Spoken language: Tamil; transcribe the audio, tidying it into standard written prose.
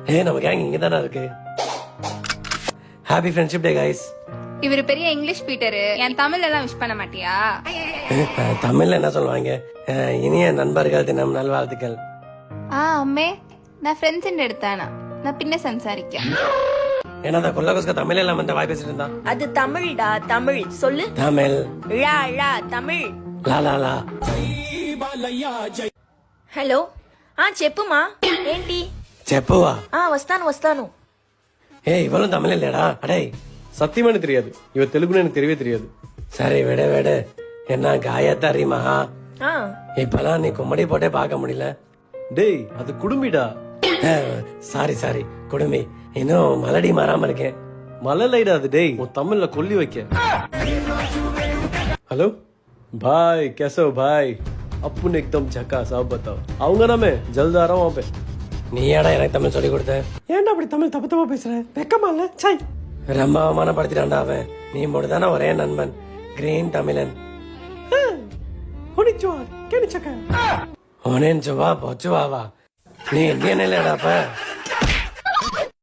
நம்ம கேங் இங்க தானே இருக்கு. Happy friendship day guys. இவரு பெரிய இங்கிலீஷ் பீட்டரு. என் தமிழ் எல்லாம் விஷ் பண்ண மாட்டியா? தமிழ்ல என்ன சொல்லுவாங்க? இனிய நண்பர்கள் தினம் நல்வாழ்த்துக்கள். അമ്മേ நான் ஃப்ரெண்ட்ஸிന്റെ അടുത്താണ്. நான் പിന്നെ സംസാരിക്കാം. என்னடா கொல்லகோஸ்க தமிழ் எல்லாம் வந்து வாய் பேசிட்டு இருந்தா? அது தமிழ்டா, தமிழ் சொல்லு. தமிழ். லா லா தமிழ். லா லா லா. హలో చెప్పుమా ఏంటి? చెప్పువా? వస్తాను. இவளும் தமிழ் இல்லையடா? அடே சத்தியமா எனக்கு தெரியாது. இவ தெலுங்குன்னு எனக்கு தெரியவே தெரியாது. சரி விடு. என்ன காயத்தாரி மகா, இப்பெல்லாம் நீ கும்மடி போட்டே பார்க்க முடியல. டேய் அது குடும்பிடா. சாரி குடுமி. இன்னும் மலடி மாறாம இருக்கேன். மலலைடா அது. டேய் உன் தமிழ்ல கொல்லி வைக்க. हेलो भाई कैसे हो भाई? अपन एकदम झकास. आप बताओ. आऊंगा ना मैं जल्द आ रहा हूँ वहाँ पे. நீ ஏடா எனக்கு தமிழ் சொல்லி கொடுத்த? ஏன்டா அப்படி தமிழ் தப்பு தப்பா பேசுற? வெக்கமா இல்ல? சை ரொம்ப அவமானப்படுத்திட்டான்டா அவன். நீ மட்டும்தானே ஒரே நண்பன், கிரீன் தமிழன். ஒனிச்சுவா கேனிச்சக்க ஒனேன்சுவா பொச்சுவாவா? நீ இந்தியன் இல்லையாடாப்ப?